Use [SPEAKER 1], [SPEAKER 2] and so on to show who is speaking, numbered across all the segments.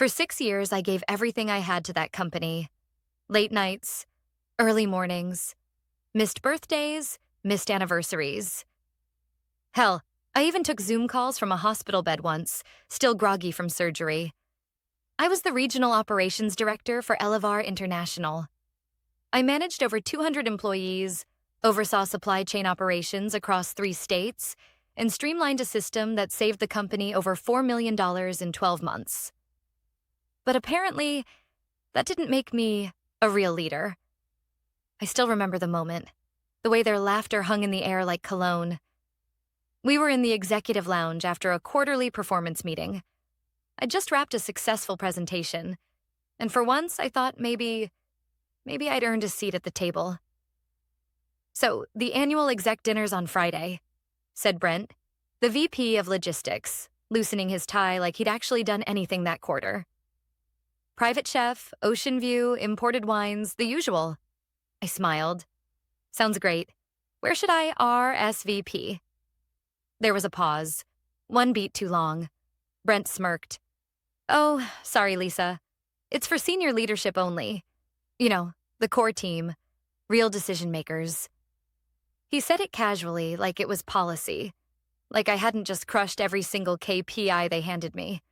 [SPEAKER 1] For 6 years, I gave everything I had to that company. Late nights, early mornings, missed birthdays, missed anniversaries. Hell, I even took Zoom calls from a hospital bed once, still groggy from surgery. I was the regional operations director for Elevar International. I managed over 200 employees, oversaw supply chain operations across 3 states, and streamlined a system that saved the company over $4 million in 12 months. But apparently, that didn't make me a real leader. I still remember the moment, the way their laughter hung in the air like cologne. We were in the executive lounge after a quarterly performance meeting. I'd just wrapped a successful presentation, and for once I thought maybe I'd earned a seat at the table. "So, the annual exec dinner's on Friday," said Brent, the VP of Logistics, loosening his tie like he'd actually done anything that quarter. "Private chef, ocean view, imported wines, the usual." I smiled. "Sounds great. Where should I RSVP?" There was a pause. One beat too long. Brent smirked. "Oh, sorry, Lisa. It's for senior leadership only. You know, the core team. Real decision makers." He said it casually, like it was policy. Like I hadn't just crushed every single KPI they handed me.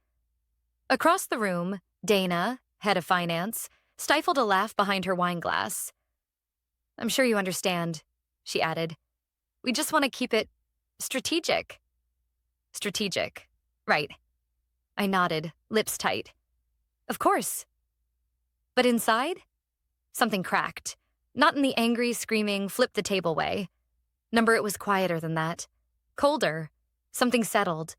[SPEAKER 1] Across the room, Dana, head of finance, stifled a laugh behind her wine glass. "I'm sure you understand," she added. "We just want to keep it strategic." "Strategic. Right." I nodded, lips tight. "Of course." But inside, something cracked. Not in the angry, screaming, flip the table way. It was quieter than that. Colder. Something settled.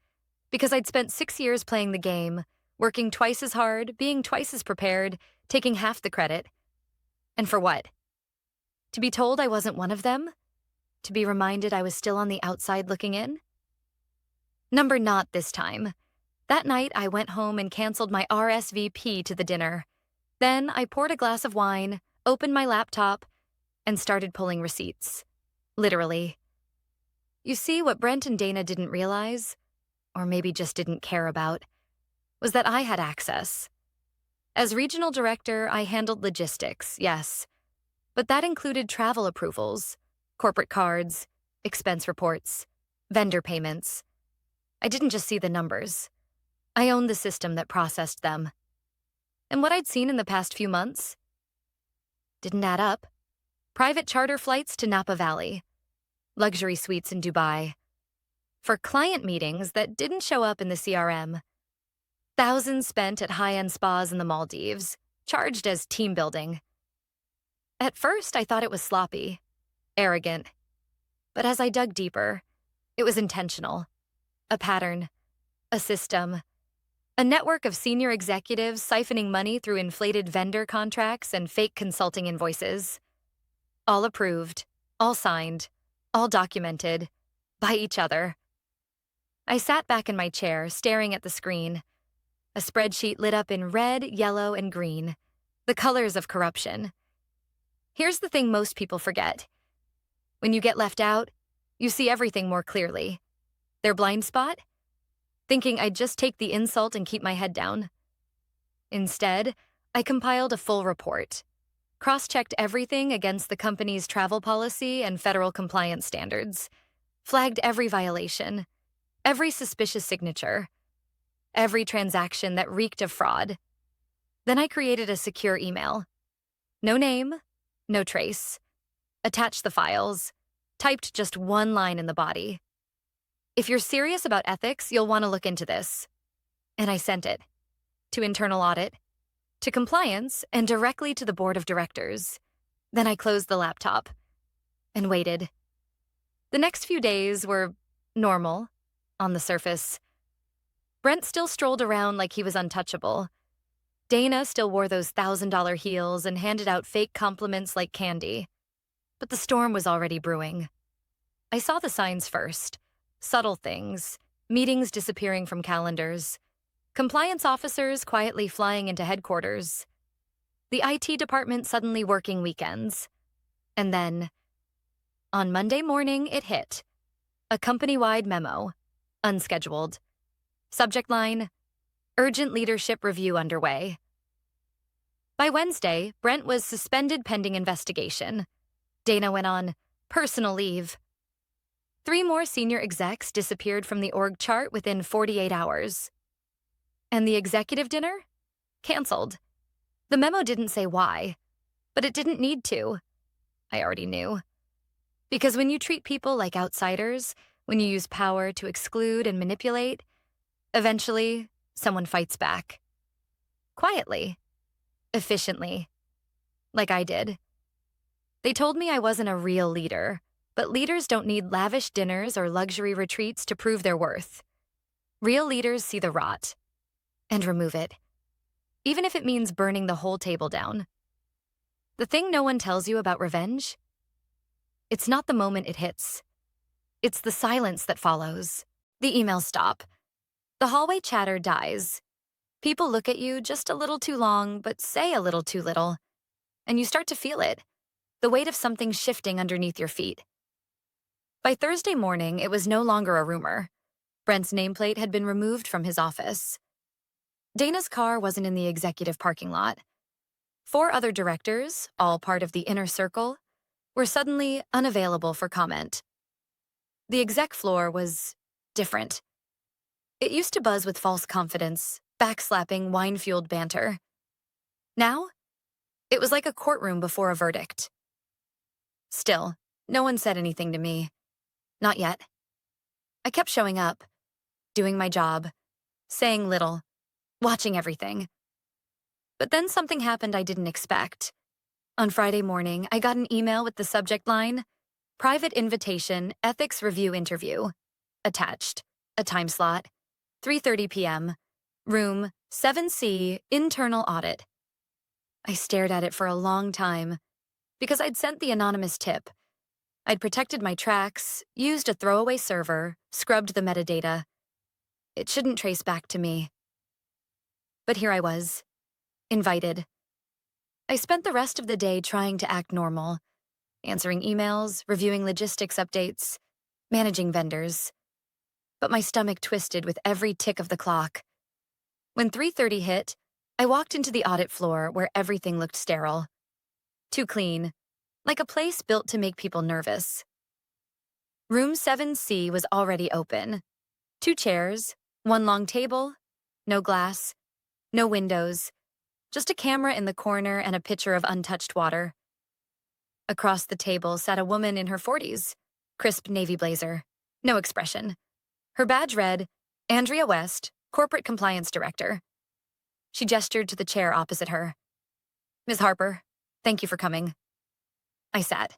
[SPEAKER 1] Because I'd spent 6 years playing the game, working twice as hard, being twice as prepared, taking half the credit. And for what? To be told I wasn't one of them? To be reminded I was still on the outside looking in? Not this time. That night, I went home and canceled my RSVP to the dinner. Then I poured a glass of wine, opened my laptop, and started pulling receipts. Literally. You see, what Brent and Dana didn't realize, or maybe just didn't care about, was that I had access. As regional director, I handled logistics, yes. But that included travel approvals, corporate cards, expense reports, vendor payments. I didn't just see the numbers. I owned the system that processed them. And what I'd seen in the past few months didn't add up. Private charter flights to Napa Valley, luxury suites in Dubai, for client meetings that didn't show up in the CRM, thousands spent at high-end spas in the Maldives, charged as team building. At first, I thought it was sloppy, arrogant. But as I dug deeper, it was intentional. A pattern, a system, a network of senior executives siphoning money through inflated vendor contracts and fake consulting invoices. All approved, all signed, all documented, by each other. I sat back in my chair, staring at the screen. A spreadsheet lit up in red, yellow, and green, the colors of corruption. Here's the thing most people forget. When you get left out, you see everything more clearly. Their blind spot? Thinking I'd just take the insult and keep my head down. Instead, I compiled a full report, cross-checked everything against the company's travel policy and federal compliance standards, flagged every violation, every suspicious signature, every transaction that reeked of fraud. Then I created a secure email. No name, no trace. Attached the files, typed just one line in the body. "If you're serious about ethics, you'll want to look into this." And I sent it. To internal audit, to compliance, and directly to the board of directors. Then I closed the laptop and waited. The next few days were normal, on the surface. Brent still strolled around like he was untouchable. Dana still wore those $1,000 heels and handed out fake compliments like candy. But the storm was already brewing. I saw the signs first. Subtle things, meetings disappearing from calendars, compliance officers quietly flying into headquarters, the IT department suddenly working weekends. And then, on Monday morning, it hit. A company-wide memo, unscheduled. Subject line, Urgent leadership review underway. By Wednesday, Brent was suspended pending investigation. Dana went on personal leave. 3 more senior execs disappeared from the org chart within 48 hours. And the executive dinner? Canceled. The memo didn't say why, but it didn't need to. I already knew. Because when you treat people like outsiders, when you use power to exclude and manipulate, eventually, someone fights back. Quietly. Efficiently. Like I did. They told me I wasn't a real leader, but leaders don't need lavish dinners or luxury retreats to prove their worth. Real leaders see the rot and remove it, even if it means burning the whole table down. The thing no one tells you about revenge? It's not the moment it hits. It's the silence that follows. The emails stop. The hallway chatter dies. People look at you just a little too long, but say a little too little. And you start to feel it, the weight of something shifting underneath your feet. By Thursday morning, it was no longer a rumor. Brent's nameplate had been removed from his office. Dana's car wasn't in the executive parking lot. 4 other directors, all part of the inner circle, were suddenly unavailable for comment. The exec floor was different. It used to buzz with false confidence, backslapping, wine-fueled banter. Now, it was like a courtroom before a verdict. Still, no one said anything to me. Not yet. I kept showing up, doing my job, saying little, watching everything. But then something happened I didn't expect. On Friday morning, I got an email with the subject line, Private Invitation, Ethics Review Interview. Attached, a time slot, 3:30 p.m., room 7C, Internal Audit. I stared at it for a long time, because I'd sent the anonymous tip. I'd protected my tracks, used a throwaway server, scrubbed the metadata. It shouldn't trace back to me. But here I was, invited. I spent the rest of the day trying to act normal, answering emails, reviewing logistics updates, managing vendors. But my stomach twisted with every tick of the clock. When 3:30 hit, I walked into the audit floor where everything looked sterile. Too clean, like a place built to make people nervous. Room 7C was already open. 2 chairs, 1 long table, no glass, no windows, just a camera in the corner and a pitcher of untouched water. Across the table sat a woman in her 40s, crisp navy blazer, no expression. Her badge read, Andrea West, Corporate Compliance Director. She gestured to the chair opposite her. Ms. Harper, thank you for coming. I sat.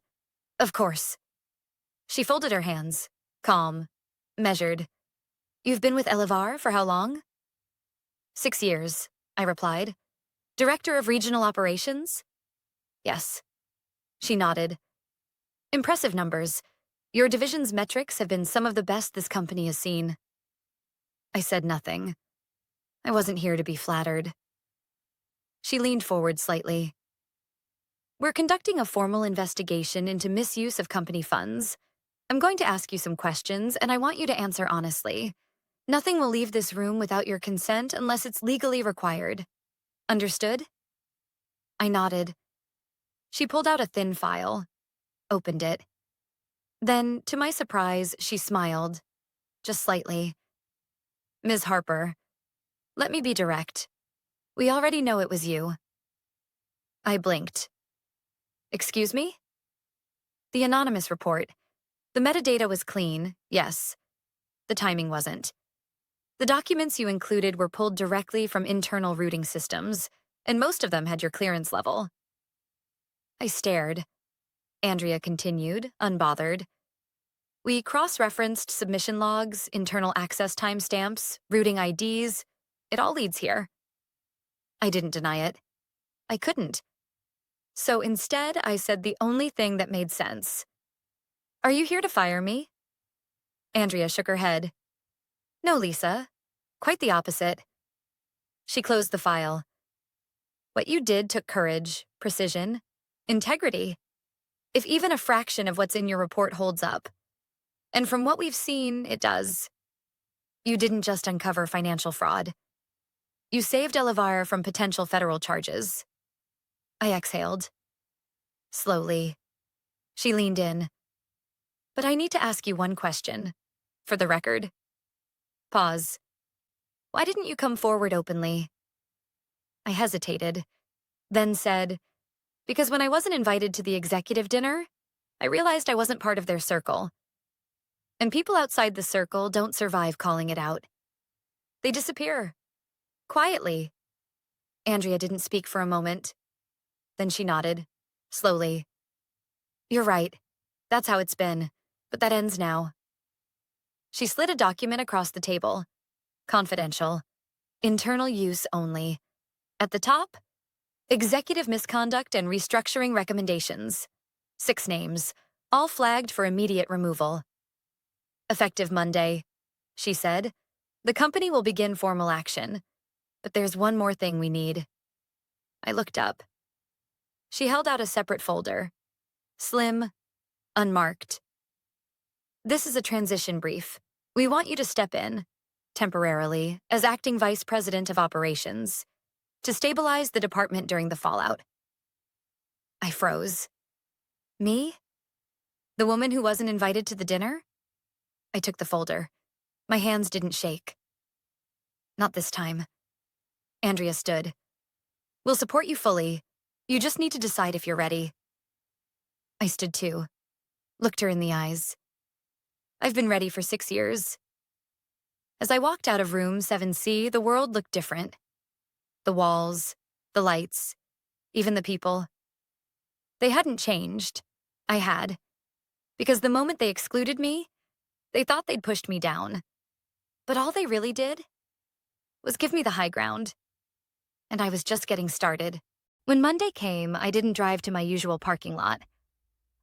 [SPEAKER 1] Of course. She folded her hands, calm, measured. You've been with Elevar for how long? 6 years, I replied. Director of Regional Operations? Yes. She nodded. Impressive numbers. Your division's metrics have been some of the best this company has seen. I said nothing. I wasn't here to be flattered. She leaned forward slightly. We're conducting a formal investigation into misuse of company funds. I'm going to ask you some questions, and I want you to answer honestly. Nothing will leave this room without your consent unless it's legally required. Understood? I nodded. She pulled out a thin file, opened it. Then, to my surprise, she smiled, just slightly. Ms. Harper, let me be direct. We already know it was you. I blinked. Excuse me? The anonymous report. The metadata was clean, yes. The timing wasn't. The documents you included were pulled directly from internal routing systems, and most of them had your clearance level. I stared. Andrea continued, unbothered. We cross-referenced submission logs, internal access timestamps, routing IDs. It all leads here. I didn't deny it. I couldn't. So instead, I said the only thing that made sense. Are you here to fire me? Andrea shook her head. No, Lisa. Quite the opposite. She closed the file. What you did took courage, precision, integrity. If even a fraction of what's in your report holds up. And from what we've seen, it does. You didn't just uncover financial fraud. You saved Elevire from potential federal charges. I exhaled. Slowly. She leaned in. But I need to ask you one question. For the record. Pause. Why didn't you come forward openly? I hesitated, then said, because when I wasn't invited to the executive dinner, I realized I wasn't part of their circle. And people outside the circle don't survive calling it out. They disappear. Quietly. Andrea didn't speak for a moment. Then she nodded, slowly. You're right. That's how it's been. But that ends now. She slid a document across the table. Confidential. Internal use only. At the top, executive misconduct and restructuring recommendations. 6 names, all flagged for immediate removal. Effective Monday, she said. The company will begin formal action. But there's one more thing we need. I looked up. She held out a separate folder. Slim, unmarked. This is a transition brief. We want you to step in, temporarily, as acting vice president of operations, to stabilize the department during the fallout. I froze. Me? The woman who wasn't invited to the dinner? I took the folder. My hands didn't shake. Not this time. Andrea stood. We'll support you fully. You just need to decide if you're ready. I stood too. Looked her in the eyes. I've been ready for 6 years. As I walked out of room 7C, the world looked different. The walls, the lights, even the people. They hadn't changed. I had. Because the moment they excluded me, they thought they'd pushed me down. But all they really did was give me the high ground. And I was just getting started. When Monday came, I didn't drive to my usual parking lot.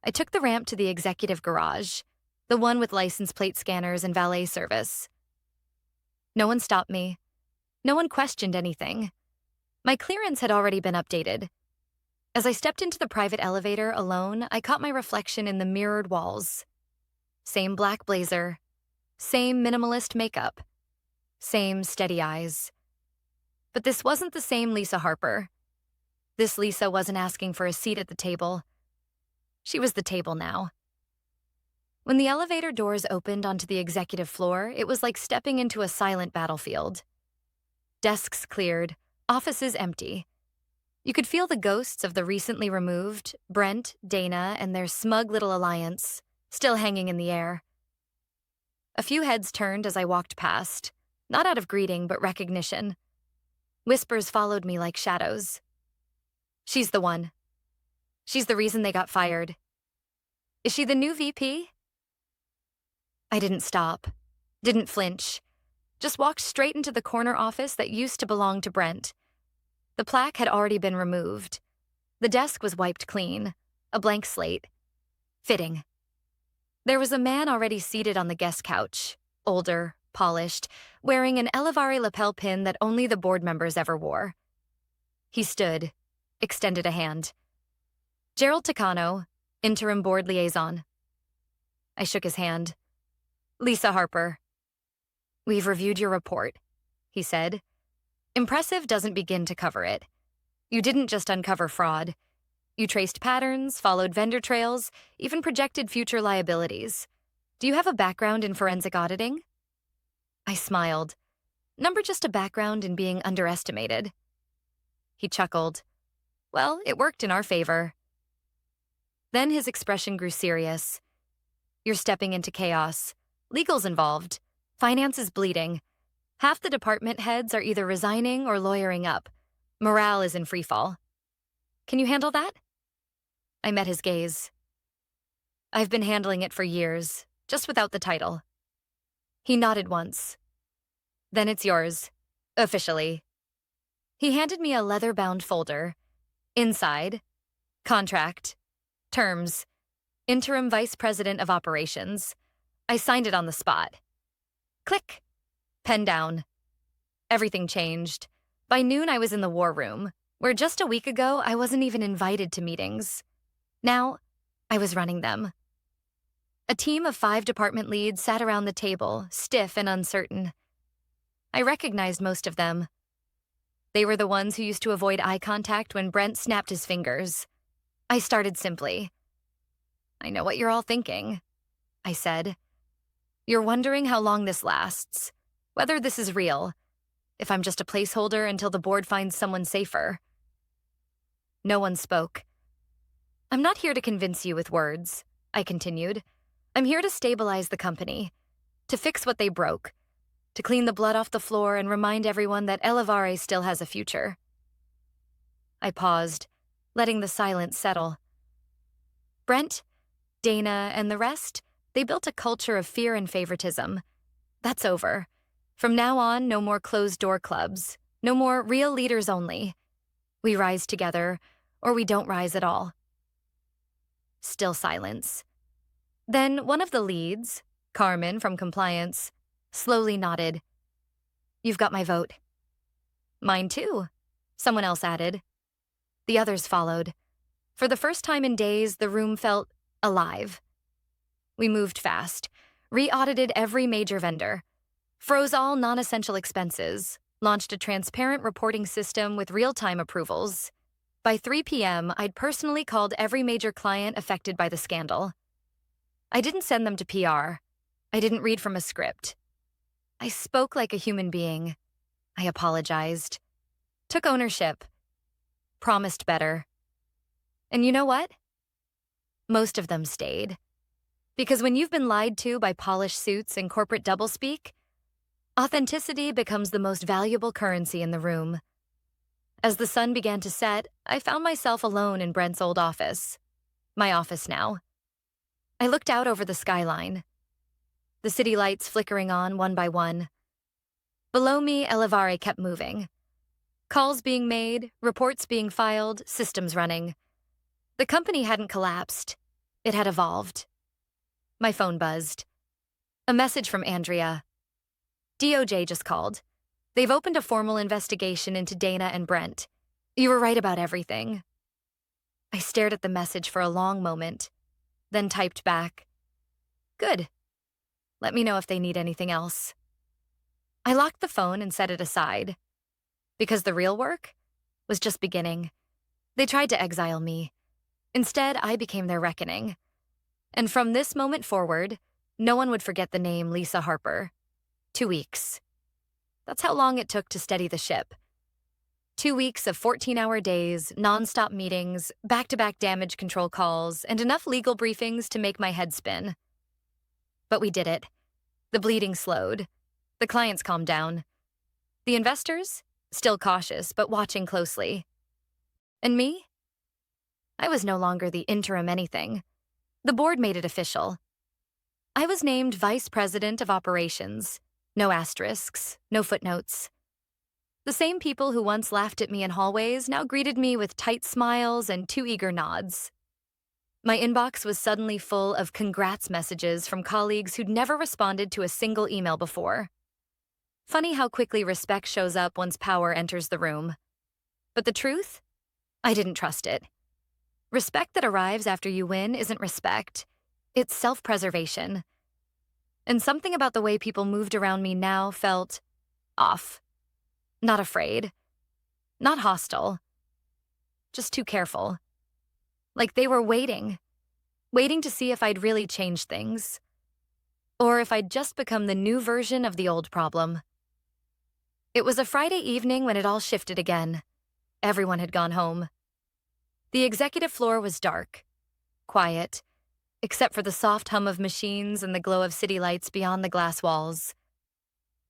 [SPEAKER 1] I took the ramp to the executive garage, the one with license plate scanners and valet service. No one stopped me. No one questioned anything. My clearance had already been updated. As I stepped into the private elevator alone, I caught my reflection in the mirrored walls. Same black blazer, same minimalist makeup, same steady eyes. But this wasn't the same Lisa Harper. This Lisa wasn't asking for a seat at the table. She was the table now. When the elevator doors opened onto the executive floor, it was like stepping into a silent battlefield. Desks cleared, offices empty. You could feel the ghosts of the recently removed, Brent, Dana, and their smug little alliance, still hanging in the air. A few heads turned as I walked past, not out of greeting but recognition. Whispers followed me like shadows. She's the one. She's the reason they got fired. Is she the new VP? I didn't stop, didn't flinch, just walked straight into the corner office that used to belong to Brent. The plaque had already been removed. The desk was wiped clean, a blank slate. Fitting. There was a man already seated on the guest couch, older, polished, wearing an Elevare lapel pin that only the board members ever wore. He stood, extended a hand. Gerald Takano, interim board liaison. I shook his hand. Lisa Harper. We've reviewed your report, he said. Impressive doesn't begin to cover it. You didn't just uncover fraud. You traced patterns, followed vendor trails, even projected future liabilities. Do you have a background in forensic auditing? I smiled. Number just a background in being underestimated. He chuckled. Well, it worked in our favor. Then his expression grew serious. You're stepping into chaos. Legal's involved. Finance is bleeding. Half the department heads are either resigning or lawyering up. Morale is in freefall. Can you handle that? I met his gaze. I've been handling it for years, just without the title. He nodded once. Then it's yours, officially. He handed me a leather-bound folder. Inside, contract, terms, interim vice president of operations. I signed it on the spot. Click. Pen down. Everything changed. By noon, I was in the war room, where just a week ago, I wasn't even invited to meetings. Now, I was running them. A team of 5 department leads sat around the table, stiff and uncertain. I recognized most of them. They were the ones who used to avoid eye contact when Brent snapped his fingers. I started simply. "I know what you're all thinking," I said. "You're wondering how long this lasts, whether this is real, if I'm just a placeholder until the board finds someone safer." No one spoke. "I'm not here to convince you with words," I continued. "I'm here to stabilize the company, to fix what they broke, to clean the blood off the floor and remind everyone that Elevare still has a future." I paused, letting the silence settle. Brent, Dana, and the rest, they built a culture of fear and favoritism. That's over. From now on, no more closed-door clubs, no more real leaders only. We rise together, or we don't rise at all. Still silence. Then one of the leads, Carmen from compliance, slowly nodded. "You've got my vote." "Mine too," someone else added. The others followed. For the first time in days, the room felt alive. We moved fast, re-audited every major vendor, froze all non-essential expenses, launched a transparent reporting system with real-time approvals. By 3 p.m., I'd personally called every major client affected by the scandal. I didn't send them to PR. I didn't read from a script. I spoke like a human being. I apologized. Took ownership. Promised better. And you know what? Most of them stayed. Because when you've been lied to by polished suits and corporate doublespeak, authenticity becomes the most valuable currency in the room. As the sun began to set, I found myself alone in Brent's old office. My office now. I looked out over the skyline. The city lights flickering on one by one. Below me, Elevare kept moving. Calls being made, reports being filed, systems running. The company hadn't collapsed. It had evolved. My phone buzzed. A message from Andrea. "DOJ just called. They've opened a formal investigation into Dana and Brent. You were right about everything." I stared at the message for a long moment, then typed back, "Good. Let me know if they need anything else." I locked the phone and set it aside. Because the real work was just beginning. They tried to exile me. Instead, I became their reckoning. And from this moment forward, no one would forget the name Lisa Harper. 2 weeks. That's how long it took to steady the ship. 2 weeks of 14-hour days, nonstop meetings, back-to-back damage control calls, and enough legal briefings to make my head spin. But we did it. The bleeding slowed. The clients calmed down. The investors? Still cautious, but watching closely. And me? I was no longer the interim anything. The board made it official. I was named Vice President of Operations. No asterisks, no footnotes. The same people who once laughed at me in hallways now greeted me with tight smiles and 2 eager nods. My inbox was suddenly full of congrats messages from colleagues who'd never responded to a single email before. Funny how quickly respect shows up once power enters the room. But the truth? I didn't trust it. Respect that arrives after you win isn't respect. It's self-preservation. And something about the way people moved around me now felt off. Not afraid. Not hostile. Just too careful. Like they were waiting to see if I'd really changed things. Or if I'd just become the new version of the old problem. It was a Friday evening when it all shifted again. Everyone had gone home. The executive floor was dark, quiet, except for the soft hum of machines and the glow of city lights beyond the glass walls.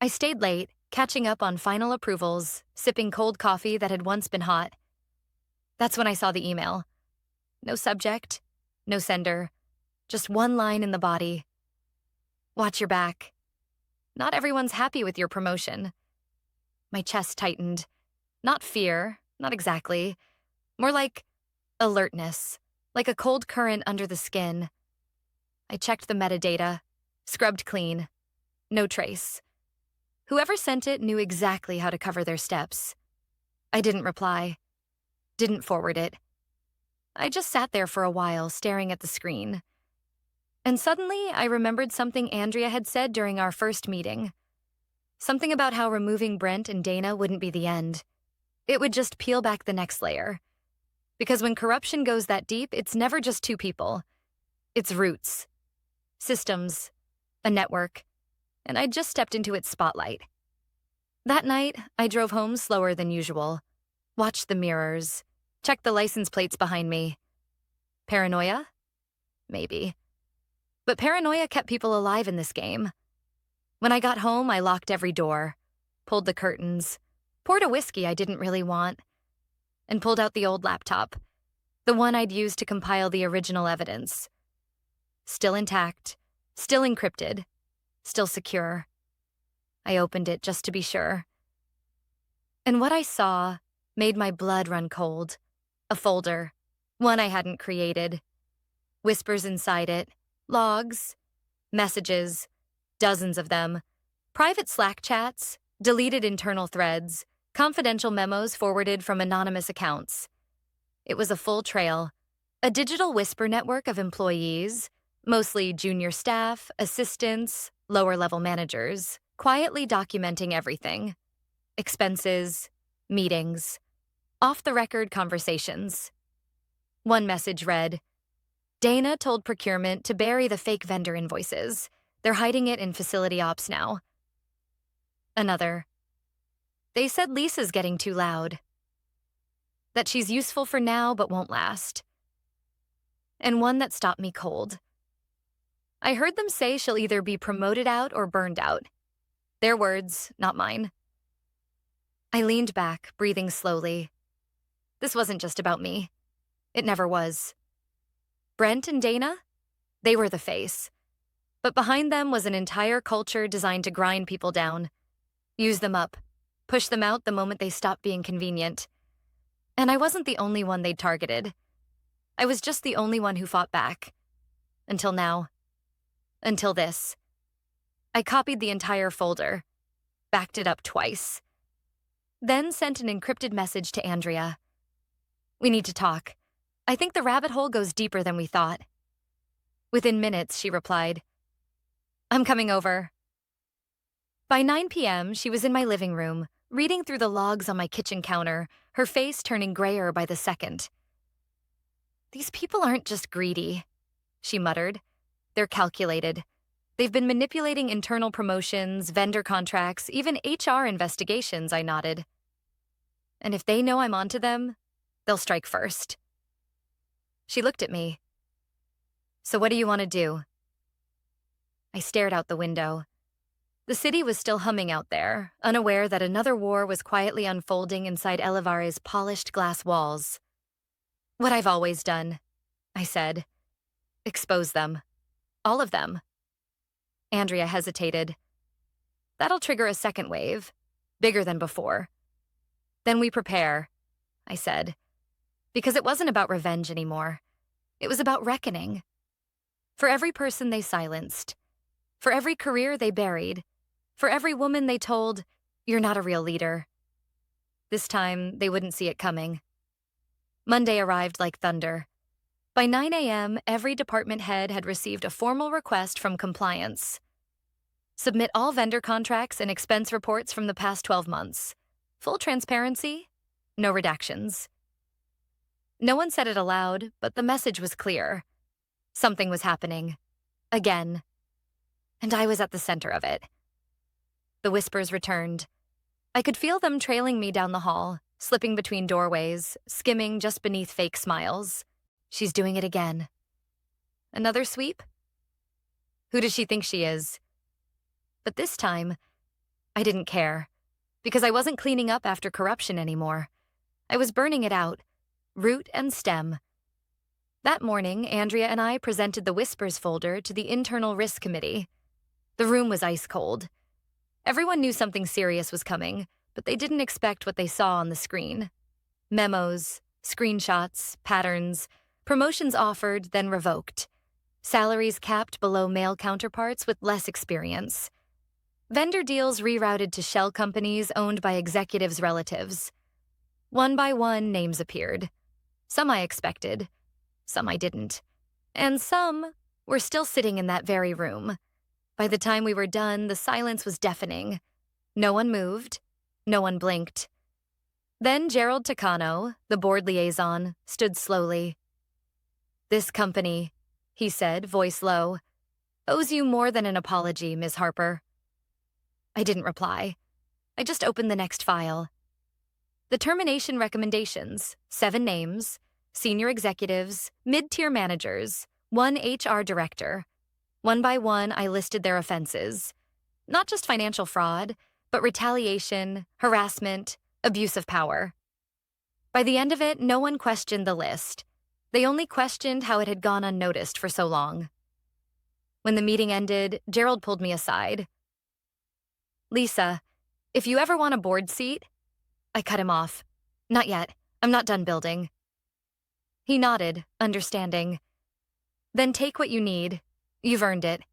[SPEAKER 1] I stayed late, catching up on final approvals, sipping cold coffee that had once been hot. That's when I saw the email. No subject, no sender, just one line in the body. "Watch your back. Not everyone's happy with your promotion." My chest tightened. Not fear, not exactly. More like alertness, like a cold current under the skin. I checked the metadata, scrubbed clean. No trace. Whoever sent it knew exactly how to cover their steps. I didn't reply. Didn't forward it. I just sat there for a while, staring at the screen. And suddenly, I remembered something Andrea had said during our first meeting. Something about how removing Brent and Dana wouldn't be the end. it would just peel back the next layer. Because when corruption goes that deep, it's never just two people. It's roots, systems, a network, and I just stepped into its spotlight. That night, I drove home slower than usual, watched the mirrors, checked the license plates behind me. Paranoia? Maybe. But paranoia kept people alive in this game. When I got home, I locked every door, pulled the curtains, poured a whiskey I didn't really want, and pulled out the old laptop, the one I'd used to compile the original evidence. Still intact, still encrypted, still secure. I opened it just to be sure. And what I saw made my blood run cold. A folder, one I hadn't created. Whispers inside it, logs, messages, dozens of them, private Slack chats, deleted internal threads, confidential memos forwarded from anonymous accounts. It was a full trail, a digital whisper network of employees, mostly junior staff, assistants, lower-level managers, quietly documenting everything. Expenses, meetings, off-the-record conversations. One message read, Dana told procurement to bury the fake vendor invoices. They're hiding it in facility ops now. Another, they said Lisa's getting too loud. That she's useful for now but won't last. And one that stopped me cold. I heard them say she'll either be promoted out or burned out. Their words, not mine. I leaned back, breathing slowly. This wasn't just about me. It never was. Brent and Dana? They were the face. But behind them was an entire culture designed to grind people down, use them up, push them out the moment they stopped being convenient. And I wasn't the only one they'd targeted. I was just the only one who fought back. Until now. Until this. I copied the entire folder, backed it up twice, then sent an encrypted message to Andrea. We need to talk. I think the rabbit hole goes deeper than we thought. Within minutes, she replied, I'm coming over. By 9 p.m., she was in my living room, reading through the logs on my kitchen counter, her face turning grayer by the second. These people aren't just greedy, she muttered. They're calculated. They've been manipulating internal promotions, vendor contracts, even HR investigations, I nodded. And if they know I'm onto them, they'll strike first. She looked at me. So what do you want to do? I stared out the window. The city was still humming out there, unaware that another war was quietly unfolding inside Elivare's polished glass walls. What I've always done, I said. Expose them. All of them. Andrea hesitated. That'll trigger a second wave, bigger than before. Then we prepare, I said, because it wasn't about revenge anymore. It was about reckoning. For every person they silenced, for every career they buried, for every woman they told, you're not a real leader. This time, they wouldn't see it coming. Monday arrived like thunder. By 9 a.m., every department head had received a formal request from compliance. Submit all vendor contracts and expense reports from the past 12 months. Full transparency, no redactions. No one said it aloud, but the message was clear. Something was happening. Again. And I was at the center of it. The whispers returned. I could feel them trailing me down the hall, slipping between doorways, skimming just beneath fake smiles. She's doing it again. Another sweep? Who does she think she is? But this time, I didn't care, because I wasn't cleaning up after corruption anymore. I was burning it out, root and stem. That morning, Andrea and I presented the Whispers folder to the Internal Risk Committee. The room was ice cold. Everyone knew something serious was coming, but they didn't expect what they saw on the screen. Memos, screenshots, patterns, promotions offered, then revoked. Salaries capped below male counterparts with less experience. Vendor deals rerouted to shell companies owned by executives' relatives. One by one, names appeared. Some I expected, some I didn't. And some were still sitting in that very room. By the time we were done, the silence was deafening. No one moved. No one blinked. Then Gerald Takano, the board liaison, stood slowly. "This company," he said, voice low, "owes you more than an apology, Ms. Harper." I didn't reply. I just opened the next file. The termination recommendations: 7 names, senior executives, mid-tier managers, 1 HR director. One by one, I listed their offenses. Not just financial fraud, but retaliation, harassment, abuse of power. By the end of it, no one questioned the list. They only questioned how it had gone unnoticed for so long. When the meeting ended, Gerald pulled me aside. "Lisa, if you ever want a board seat—" I cut him off. "Not yet. I'm not done building." He nodded, understanding. "Then take what you need. You've earned it."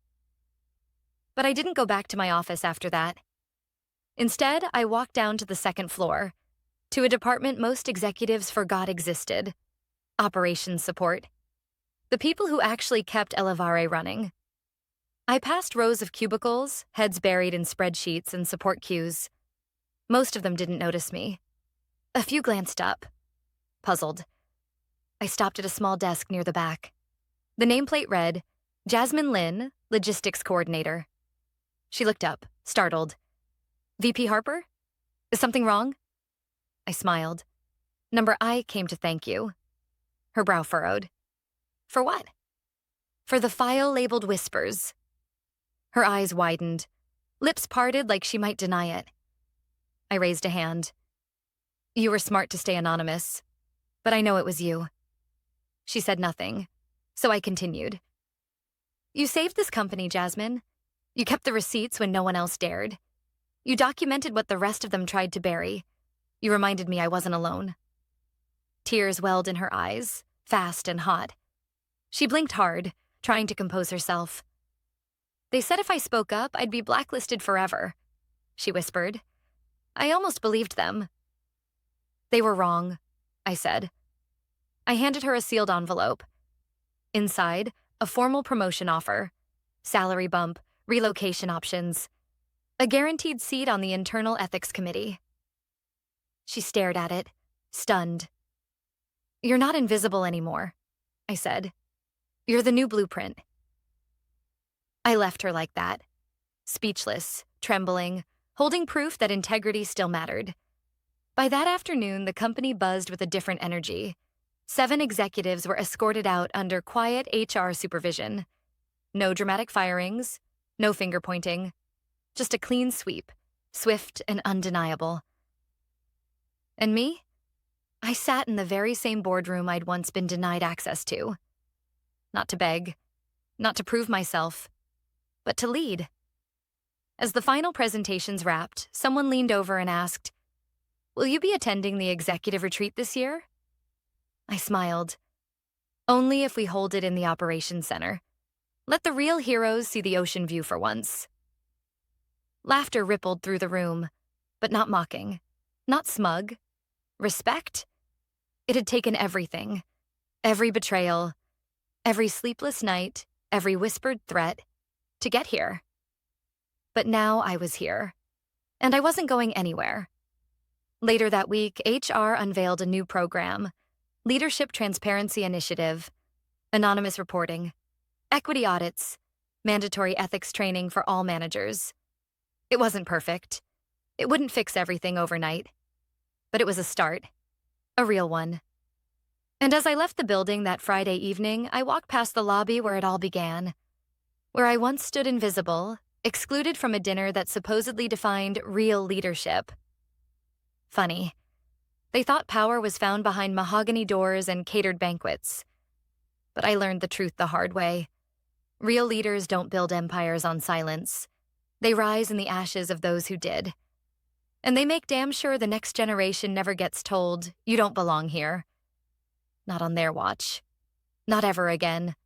[SPEAKER 1] But I didn't go back to my office after that. Instead, I walked down to the second floor, to a department most executives forgot existed: operations support. The people who actually kept Elevare running. I passed rows of cubicles, heads buried in spreadsheets and support queues. Most of them didn't notice me. A few glanced up, puzzled. I stopped at a small desk near the back. The nameplate read, "Jasmine Lin, Logistics Coordinator." She looked up, startled. "VP Harper? Is something wrong?" I smiled. "Number I came to thank you." Her brow furrowed. "For what?" "For the file labeled Whispers." Her eyes widened, lips parted like she might deny it. I raised a hand. "You were smart to stay anonymous, but I know it was you." She said nothing, so I continued. "You saved this company, Jasmine. You kept the receipts when no one else dared. You documented what the rest of them tried to bury. You reminded me I wasn't alone." Tears welled in her eyes, fast and hot. She blinked hard, trying to compose herself. "They said if I spoke up, I'd be blacklisted forever," she whispered. I almost believed them. "They were wrong," I said. I handed her a sealed envelope. Inside, a formal promotion offer, salary bump, relocation options, a guaranteed seat on the Internal Ethics Committee. She stared at it, stunned. "You're not invisible anymore," I said. "You're the new blueprint." I left her like that, speechless, trembling, holding proof that integrity still mattered. By that afternoon, the company buzzed with a different energy. 7 executives were escorted out under quiet HR supervision. No dramatic firings, no finger-pointing, just a clean sweep, swift and undeniable. And me? I sat in the very same boardroom I'd once been denied access to. Not to beg, not to prove myself, but to lead. As the final presentations wrapped, someone leaned over and asked, "Will you be attending the executive retreat this year?" I smiled. "Only if we hold it in the operations center. Let the real heroes see the ocean view for once." Laughter rippled through the room, but not mocking, not smug. Respect? It had taken everything. Every betrayal, every sleepless night, every whispered threat, to get here. But now I was here, and I wasn't going anywhere. Later that week, HR unveiled a new program: Leadership Transparency Initiative, anonymous reporting, equity audits, mandatory ethics training for all managers. It wasn't perfect. It wouldn't fix everything overnight. But it was a start, a real one. And as I left the building that Friday evening, I walked past the lobby where it all began, where I once stood invisible, excluded from a dinner that supposedly defined real leadership. Funny. They thought power was found behind mahogany doors and catered banquets. But I learned the truth the hard way. Real leaders don't build empires on silence. They rise in the ashes of those who did. And they make damn sure the next generation never gets told, "You don't belong here." Not on their watch. Not ever again.